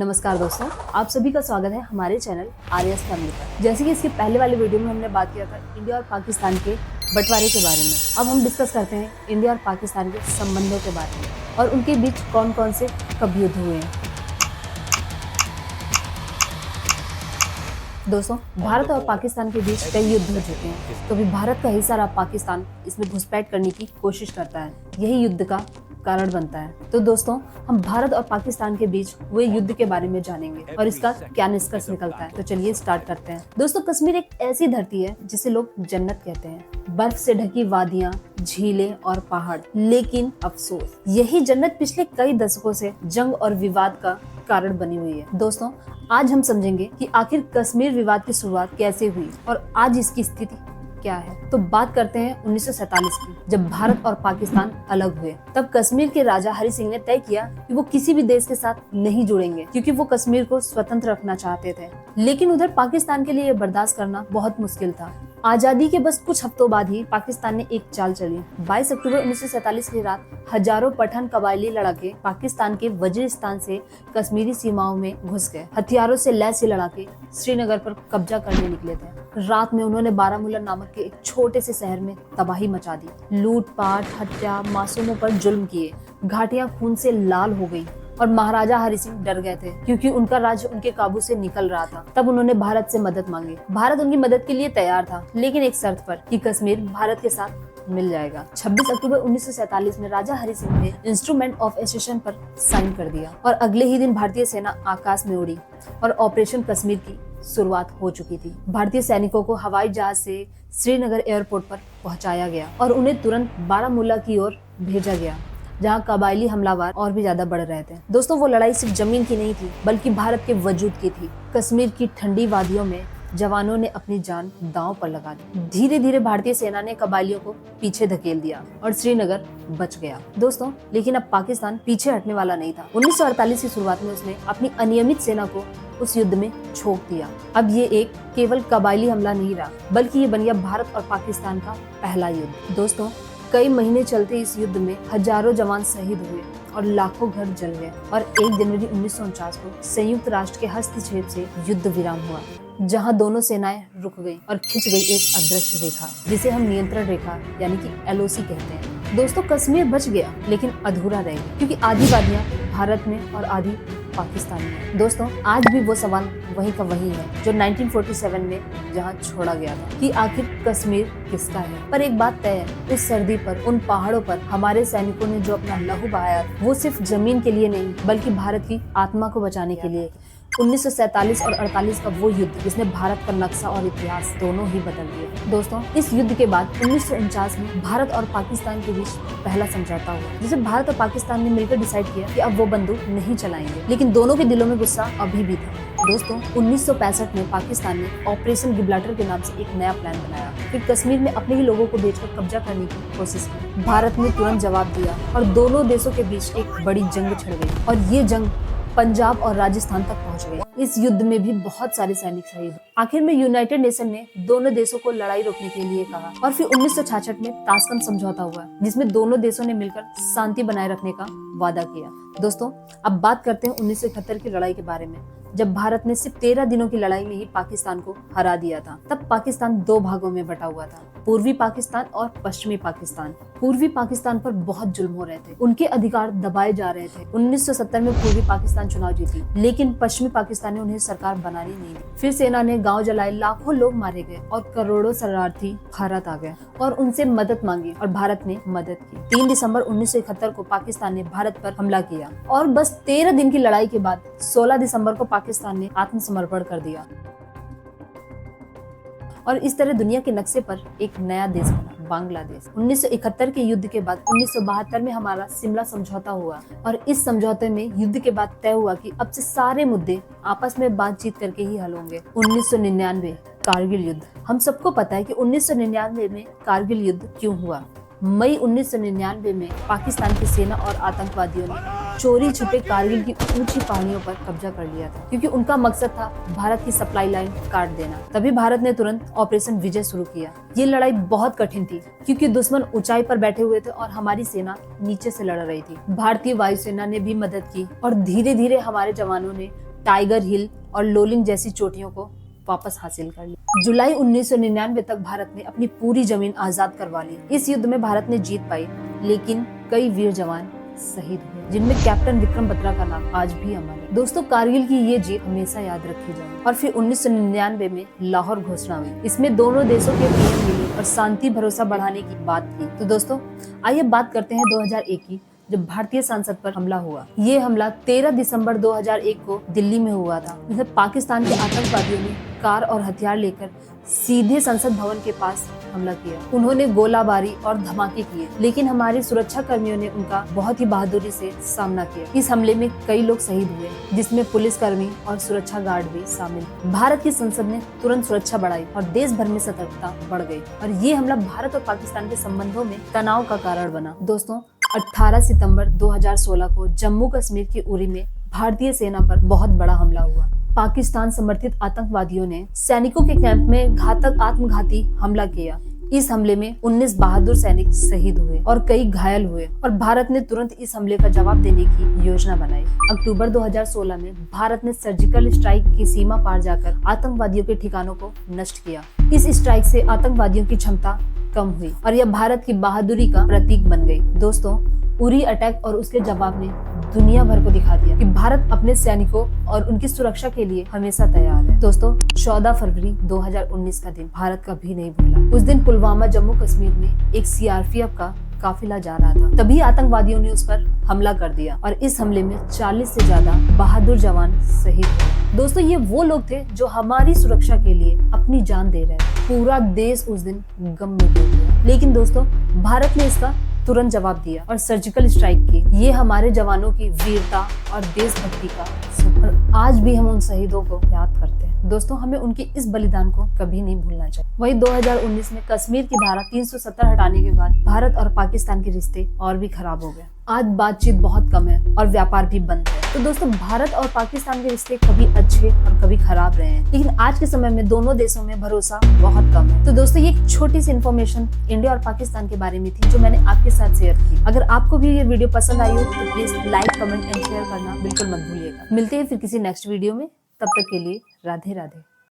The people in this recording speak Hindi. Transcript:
नमस्कार दोस्तों, आप सभी का स्वागत है हमारे चैनल आर्यस फैमिली पर। जैसे कि इसके पहले वाले वीडियो में हमने बात किया था इंडिया और पाकिस्तान के बंटवारे के बारे में। अब हम डिस्कस करते हैं इंडिया और पाकिस्तान के संबंधों के बारे में और उनके बीच कौन कौन से कब युद्ध हुए हैं। दोस्तों, भारत और पाकिस्तान के बीच कई युद्ध हो चुके हैं। कभी भारत का हिस्सा रहा पाकिस्तान इसमें घुसपैठ करने की कोशिश करता है, यही युद्ध का कारण बनता है। तो दोस्तों, हम भारत और पाकिस्तान के बीच हुए युद्ध के बारे में जानेंगे और इसका क्या निष्कर्ष निकलता है। तो चलिए स्टार्ट करते हैं। दोस्तों, कश्मीर एक ऐसी धरती है जिसे लोग जन्नत कहते हैं। बर्फ से ढकी वादियां, झीलें और पहाड़, लेकिन अफसोस यही जन्नत पिछले कई दशकों से जंग और विवाद का कारण बनी हुई है। दोस्तों, आज हम समझेंगे कि आखिर कश्मीर विवाद की शुरुआत कैसे हुई और आज इसकी स्थिति क्या है। तो बात करते हैं 1947 की, जब भारत और पाकिस्तान अलग हुए। तब कश्मीर के राजा हरि सिंह ने तय किया कि वो किसी भी देश के साथ नहीं जुड़ेंगे, क्योंकि वो कश्मीर को स्वतंत्र रखना चाहते थे। लेकिन उधर पाकिस्तान के लिए ये बर्दाश्त करना बहुत मुश्किल था। आजादी के बस कुछ हफ्तों बाद ही पाकिस्तान ने एक चाल चली। 22 अक्टूबर 1947 की रात हजारों पठान कबायली लड़ाके पाकिस्तान के वजीरिस्तान से कश्मीरी सीमाओं में घुस गए। हथियारों से लैस ये लड़ाके श्रीनगर पर कब्जा करने निकले थे। रात में उन्होंने बारामूला नामक के एक छोटे से शहर में तबाही मचा दी। लूटपाट, हत्या, मासूमों पर जुल्म किए। घाटियां खून से लाल हो गई और महाराजा हरि सिंह डर गए थे, क्योंकि उनका राज्य उनके काबू से निकल रहा था। तब उन्होंने भारत से मदद मांगी। भारत उनकी मदद के लिए तैयार था, लेकिन एक शर्त पर कि कश्मीर भारत के साथ मिल जाएगा। 26 अक्टूबर 1947 में राजा हरि सिंह ने इंस्ट्रूमेंट ऑफ एसेशन पर साइन कर दिया और अगले ही दिन भारतीय सेना आकाश में उड़ी और ऑपरेशन कश्मीर की शुरुआत हो चुकी थी। भारतीय सैनिकों को हवाई जहाज से श्रीनगर एयरपोर्ट पर पहुंचाया गया और उन्हें तुरंत बारामूला की ओर भेजा गया, जहां कबायली हमलावर और भी ज्यादा बढ़ रहे थे। दोस्तों, वो लड़ाई सिर्फ जमीन की नहीं थी, बल्कि भारत के वजूद की थी। कश्मीर की ठंडी वादियों में जवानों ने अपनी जान दांव पर लगा दी। धीरे धीरे भारतीय सेना ने कबायलियों को पीछे धकेल दिया और श्रीनगर बच गया। दोस्तों, लेकिन अब पाकिस्तान पीछे हटने वाला नहीं था। 1948 की शुरुआत में उसने अपनी अनियमित सेना को उस युद्ध में झोंक दिया। अब ये एक केवल कबायली हमला नहीं रहा, बल्कि ये बन गया भारत और पाकिस्तान का पहला युद्ध। दोस्तों, कई महीने चलते इस युद्ध में हजारों जवान शहीद हुए और लाखों घर जल गए और 1 जनवरी 1949 को संयुक्त राष्ट्र के हस्तक्षेप से युद्ध विराम हुआ, जहां दोनों सेनाएं रुक गईं और खिंच गई एक अदृश्य रेखा, जिसे हम नियंत्रण रेखा यानी कि LOC कहते हैं। दोस्तों, कश्मीर बच गया, लेकिन अधूरा रह गया, क्योंकि आधी वादियां भारत में और आधी पाकिस्तान में। दोस्तों, आज भी वो सवाल वही का वही है जो 1947 में जहां छोड़ा गया था, कि आखिर कश्मीर किसका है। पर एक बात तय है, उस सर्दी पर, उन पहाड़ों पर हमारे सैनिकों ने जो अपना लहू बहाया, वो सिर्फ जमीन के लिए नहीं, बल्कि भारत की आत्मा को बचाने के लिए। 1947 और 48 का वो युद्ध जिसने भारत का नक्शा और इतिहास दोनों ही बदल दिए। दोस्तों, इस युद्ध के बाद 1949 में भारत और पाकिस्तान के बीच पहला समझौता हुआ, जिसे भारत और पाकिस्तान ने मिलकर डिसाइड किया कि अब वो बंदूक नहीं चलाएंगे, लेकिन दोनों के दिलों में गुस्सा अभी भी था। दोस्तों, 1965 में पाकिस्तान ने ऑपरेशन गिब्राल्टर के नाम से एक नया प्लान बनाया, फिर कश्मीर में अपने ही लोगों को बेचकर कब्जा करने की कोशिश की। भारत ने तुरंत जवाब दिया और दोनों देशों के बीच एक बड़ी जंग छिड़ गई और ये जंग पंजाब और राजस्थान तक पहुंच गई। इस युद्ध में भी बहुत सारे सैनिक शहीद हुए। आखिर में यूनाइटेड नेशन ने दोनों देशों को लड़ाई रोकने के लिए कहा और फिर 1966 में ताशकंद समझौता हुआ, जिसमें दोनों देशों ने मिलकर शांति बनाए रखने का वादा किया। दोस्तों, अब बात करते हैं 1971 की लड़ाई के बारे में, जब भारत ने सिर्फ 13 दिनों की लड़ाई में ही पाकिस्तान को हरा दिया था। तब पाकिस्तान 2 भागों में बटा हुआ था, पूर्वी पाकिस्तान और पश्चिमी पाकिस्तान। पूर्वी पाकिस्तान पर बहुत जुल्म हो रहे थे, उनके अधिकार दबाए जा रहे थे। 1970 में पूर्वी पाकिस्तान चुनाव जीती, लेकिन पश्चिमी पाकिस्तान ने उन्हें सरकार बनाने नहीं दी। फिर सेना ने गांव जलाए, लाखों लोग मारे गए और करोड़ों शरणार्थी भारत आ गए और उनसे मदद मांगी और भारत ने मदद की। 3 दिसंबर 1971 को पाकिस्तान ने भारत पर हमला किया और बस 13 दिन की लड़ाई के बाद 16 दिसंबर को पाकिस्तान ने आत्मसमर्पण कर दिया और इस तरह दुनिया के नक्शे पर एक नया देश बना, बांग्लादेश। 1971 के युद्ध के बाद 1972 में हमारा शिमला समझौता हुआ और इस समझौते में युद्ध के बाद तय हुआ कि अब से सारे मुद्दे आपस में बातचीत करके ही हल होंगे। 1999 कारगिल युद्ध। हम सबको पता है कि 1999 में कारगिल युद्ध क्यों हुआ। मई 1999 में पाकिस्तान की सेना और आतंकवादियों ने चोरी छुपे कारगिल की ऊंची पहाड़ियों पर कब्जा कर लिया था, क्योंकि उनका मकसद था भारत की सप्लाई लाइन काट देना। तभी भारत ने तुरंत ऑपरेशन विजय शुरू किया। ये लड़ाई बहुत कठिन थी, क्योंकि दुश्मन ऊंचाई पर बैठे हुए थे और हमारी सेना नीचे से लड़ रही थी। भारतीय वायुसेना ने भी मदद की और धीरे धीरे हमारे जवानों ने टाइगर हिल और लोलिंग जैसी चोटियों को वापस हासिल कर लिया। जुलाई 1999 तक भारत ने अपनी पूरी जमीन आजाद करवा ली। इस युद्ध में भारत ने जीत पाई, लेकिन कई वीर जवान शहीद हुए, जिनमें कैप्टन विक्रम बत्रा का नाम आज भी अमर है। दोस्तों, कारगिल की ये जीत हमेशा याद रखी जाए। और फिर 1999 में लाहौर घोषणा हुई। इसमें दोनों देशों के पीएम मिले और शांति भरोसा बढ़ाने की बात की। तो दोस्तों, आइए बात करते हैं 2001 की, जब भारतीय संसद पर हमला हुआ। ये हमला 13 दिसंबर 2001 को दिल्ली में हुआ था। इसमें पाकिस्तान के आतंकवादियों ने कार और हथियार लेकर सीधे संसद भवन के पास हमला किया। उन्होंने गोलाबारी और धमाके किए, लेकिन हमारे सुरक्षा कर्मियों ने उनका बहुत ही बहादुरी से सामना किया। इस हमले में कई लोग शहीद हुए, जिसमें पुलिसकर्मी और सुरक्षा गार्ड भी शामिल। भारत की संसद ने तुरंत सुरक्षा बढ़ाई और देश भर में सतर्कता बढ़ गई, और ये हमला भारत और पाकिस्तान के संबंधों में तनाव का कारण बना। दोस्तों, 18 सितंबर 2016 को जम्मू कश्मीर के उरी में भारतीय सेना पर बहुत बड़ा हमला हुआ। पाकिस्तान समर्थित आतंकवादियों ने सैनिकों के कैंप में घातक आत्मघाती हमला किया। इस हमले में 19 बहादुर सैनिक शहीद हुए और कई घायल हुए, और भारत ने तुरंत इस हमले का जवाब देने की योजना बनाई। अक्टूबर 2016 में भारत ने सर्जिकल स्ट्राइक की सीमा पार जाकर आतंकवादियों के ठिकानों को नष्ट किया। इस स्ट्राइक से आतंकवादियों की क्षमता कम हुई और यह भारत की बहादुरी का प्रतीक बन गई। दोस्तों, उरी अटैक और उसके जवाब ने दुनिया भर को दिखा दिया कि भारत अपने सैनिकों और उनकी सुरक्षा के लिए हमेशा तैयार है। दोस्तों, 14 फरवरी 2019 का दिन भारत कभी नहीं भूला। उस दिन पुलवामा जम्मू कश्मीर में एक सीआरपीएफ का काफिला जा रहा था, तभी आतंकवादियों ने उस पर हमला कर दिया और इस हमले में 40 से ज्यादा बहादुर जवान शहीद हुए। दोस्तों, ये वो लोग थे जो हमारी सुरक्षा के लिए अपनी जान दे रहे थे। पूरा देश उस दिन गम में डूब गया, लेकिन दोस्तों, भारत ने इसका तुरंत जवाब दिया और सर्जिकल स्ट्राइक की। ये हमारे जवानों की वीरता और देशभक्ति का और आज भी हम उन शहीदों को याद करते हैं। दोस्तों, हमें उनके इस बलिदान को कभी नहीं भूलना चाहिए। वही 2019 में कश्मीर की धारा 370 हटाने के बाद भारत और पाकिस्तान के रिश्ते और भी खराब हो गए। आज बातचीत बहुत कम है और व्यापार भी बंद है। तो दोस्तों, भारत और पाकिस्तान के रिश्ते कभी अच्छे और कभी खराब रहे हैं, लेकिन आज के समय में दोनों देशों में भरोसा बहुत कम है। तो दोस्तों, ये एक छोटी सी इन्फॉर्मेशन इंडिया और पाकिस्तान के बारे में थी, जो मैंने आपके साथ शेयर की। अगर आपको भी ये वीडियो पसंद आई हो तो please like, comment and share करना बिल्कुल मत भूलिएगा। मिलते हैं फिर किसी नेक्स्ट वीडियो में, तब तक के लिए राधे राधे।